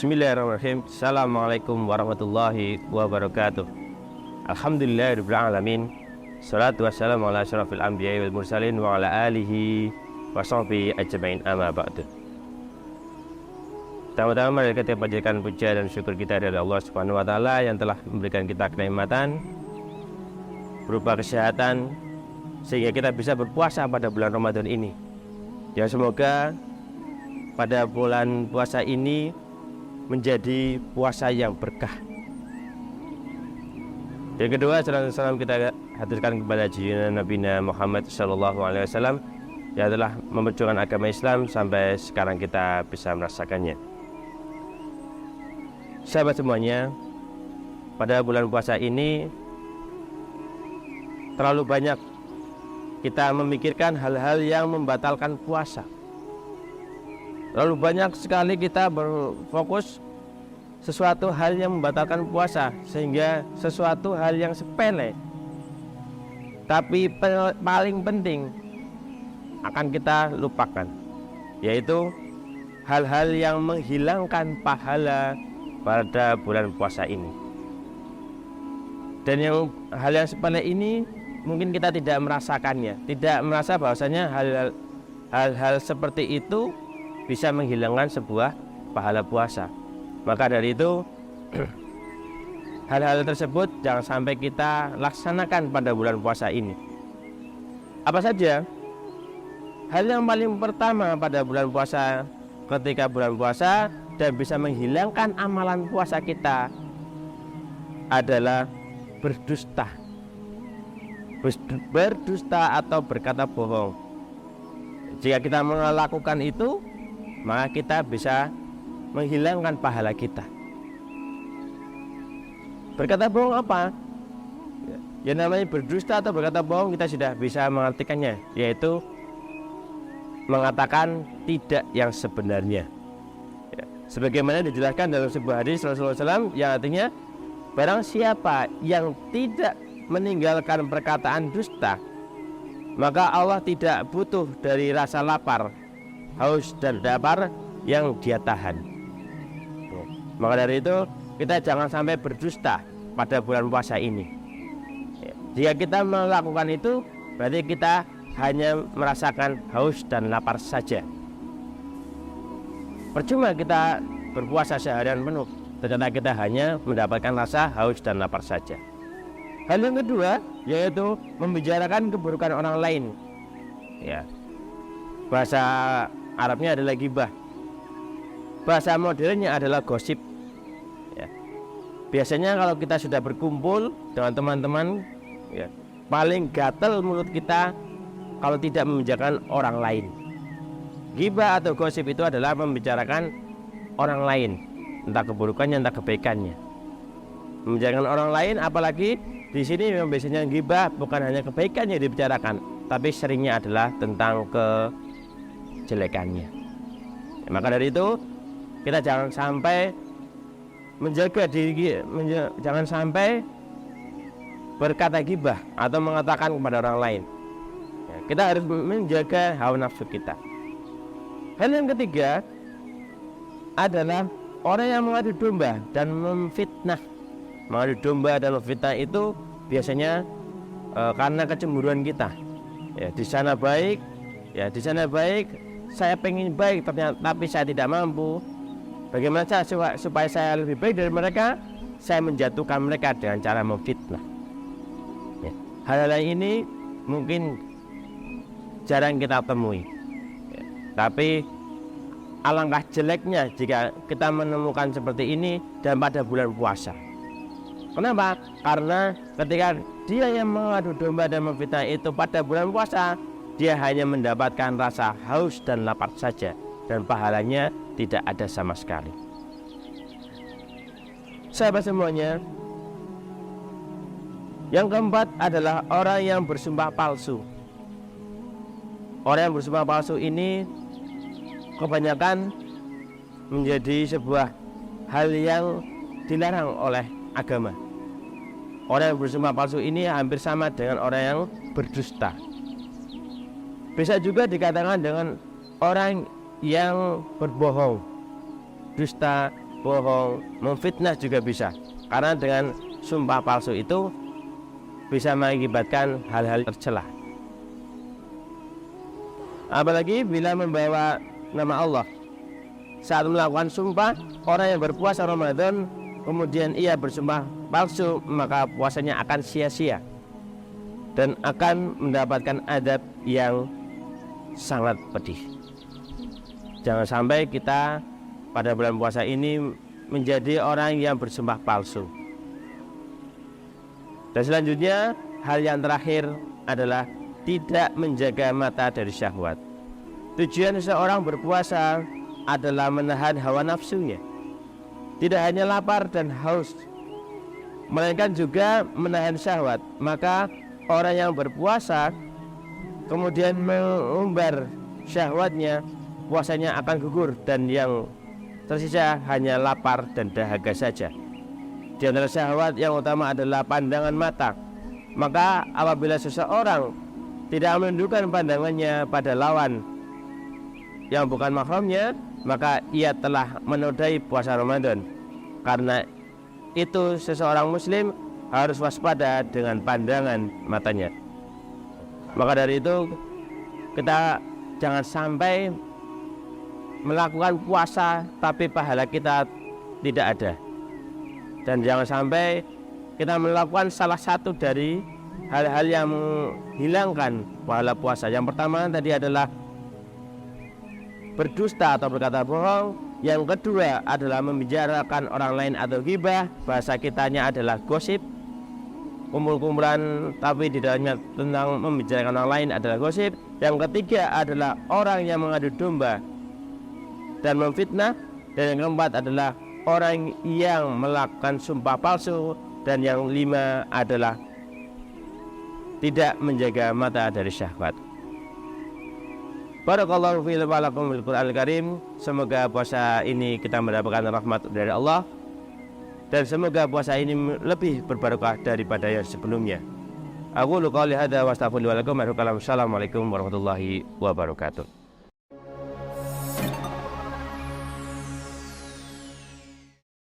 Bismillahirrahmanirrahim. Assalamualaikum warahmatullahi wabarakatuh. Alhamdulillahirabbil alamin. Shalatu wassalamu ala asyrafil anbiya'i wal mursalin wa ala alihi wa sahbihi ajmain, amma ba'du. Pertama-tama mari kita panjatkan puja dan syukur kita dari Allah Subhanahu wa taala yang telah memberikan kita kenikmatan berupa kesehatan sehingga kita bisa berpuasa pada bulan Ramadan ini. Ya, semoga pada bulan puasa ini menjadi puasa yang berkah. Yang kedua, salam kita haturkan kepada junjungan Nabi Muhammad SAW yang telah memperjuangkan agama Islam sampai sekarang kita bisa merasakannya. Sahabat semuanya, pada bulan puasa ini terlalu banyak kita memikirkan hal-hal yang membatalkan puasa. Terlalu banyak sekali kita berfokus sesuatu hal yang membatalkan puasa, sehingga sesuatu hal yang sepele tapi paling penting akan kita lupakan, yaitu hal-hal yang menghilangkan pahala pada bulan puasa ini. Dan hal yang sepele ini mungkin kita tidak merasakannya, tidak merasa bahwasanya hal-hal seperti itu bisa menghilangkan sebuah pahala puasa. Maka dari itu hal-hal tersebut jangan sampai kita laksanakan pada bulan puasa ini. Apa saja? Hal yang paling pertama pada bulan puasa, ketika bulan puasa dan bisa menghilangkan amalan puasa kita, adalah berdusta. Berdusta atau berkata bohong. Jika kita melakukan itu, maka kita bisa menghilangkan pahala kita. Berkata bohong apa? Yang namanya berdusta atau berkata bohong kita sudah bisa mengartikannya, yaitu mengatakan tidak yang sebenarnya. Sebagaimana dijelaskan dalam sebuah hadis Rasulullah SAW yang artinya, barang siapa yang tidak meninggalkan perkataan dusta, maka Allah tidak butuh dari rasa lapar, haus dan lapar yang dia tahan. Maka dari itu kita jangan sampai berdusta pada bulan puasa ini. Jika kita melakukan itu, berarti kita hanya merasakan haus dan lapar saja. Percuma kita berpuasa seharian penuh, ternyata kita hanya mendapatkan rasa haus dan lapar saja. Hal yang kedua, yaitu membicarakan keburukan orang lain. Ya, bahasa Arabnya adalah ghibah. Bahasa modernnya adalah gosip. Ya. Biasanya kalau kita sudah berkumpul dengan teman-teman, ya, paling gatel mulut kita kalau tidak membicarakan orang lain. Ghibah atau gosip itu adalah membicarakan orang lain, entah keburukannya, entah kebaikannya. Membicarakan orang lain, apalagi di sini memang biasanya ghibah bukan hanya kebaikan yang dibicarakan, tapi seringnya adalah tentang kejelekannya. Ya, maka dari itu kita jangan sampai menjaga diri, jangan sampai berkata ghibah atau mengatakan kepada orang lain. Ya, kita harus menjaga hawa nafsu kita. Hal yang ketiga adalah orang yang mengadu domba dan memfitnah. Mengadu domba dan memfitnah itu biasanya karena kecemburuan kita. Ya, di sana baik, saya pengen baik tapi saya tidak mampu. Bagaimana supaya saya lebih baik dari mereka? Saya menjatuhkan mereka dengan cara memfitnah. Ya, hal-hal ini mungkin jarang kita temui. Ya, tapi alangkah jeleknya jika kita menemukan seperti ini dan pada bulan puasa. Kenapa? Karena ketika dia yang mengadu domba dan memfitnah itu pada bulan puasa, dia hanya mendapatkan rasa haus dan lapar saja, dan pahalanya tidak ada sama sekali. Sahabat semuanya, yang keempat adalah orang yang bersumpah palsu. Orang yang bersumpah palsu ini kebanyakan menjadi sebuah hal yang dilarang oleh agama. Orang yang bersumpah palsu ini hampir sama dengan orang yang berdusta. Bisa juga dikatakan dengan orang yang berbohong, dusta bohong, memfitnah juga bisa. Karena dengan sumpah palsu itu bisa mengakibatkan hal-hal tercela. Apalagi bila membawa nama Allah. Saat melakukan sumpah, orang yang berpuasa Ramadan kemudian ia bersumpah palsu, maka puasanya akan sia-sia dan akan mendapatkan adab yang sangat pedih. Jangan sampai kita pada bulan puasa ini menjadi orang yang bersumpah palsu. Dan selanjutnya, hal yang terakhir adalah tidak menjaga mata dari syahwat. Tujuan seseorang berpuasa adalah menahan hawa nafsunya. Tidak hanya lapar dan haus, melainkan juga menahan syahwat. Maka orang yang berpuasa kemudian mengumbar syahwatnya, puasanya akan gugur dan yang tersisa hanya lapar dan dahaga saja. Di antara syahwat yang utama adalah pandangan mata. Maka apabila seseorang tidak menundukkan pandangannya pada lawan yang bukan mahramnya, maka ia telah menodai puasa Ramadan. Karena itu seseorang muslim harus waspada dengan pandangan matanya. Maka dari itu kita jangan sampai melakukan puasa tapi pahala kita tidak ada. Dan jangan sampai kita melakukan salah satu dari hal-hal yang menghilangkan pahala puasa. Yang pertama tadi adalah berdusta atau berkata bohong. Yang kedua adalah membicarakan orang lain atau ghibah. Bahasa kitanya adalah gosip, kumpul-kumpulan tapi di dalamnya tentang membicarakan orang lain adalah gosip. Yang ketiga adalah orang yang mengadu domba dan memfitnah. Dan yang keempat adalah orang yang melakukan sumpah palsu. Dan yang lima adalah tidak menjaga mata dari syahwat. Barakallahu fi wa lakum bil Qur'anil Karim. Semoga puasa ini kita mendapatkan rahmat dari Allah, dan semoga puasa ini lebih berbarokah daripada yang sebelumnya. Aku qouli hadza wa astaghfirullahi wa lakum. Assalamualaikum warahmatullahi wabarakatuh.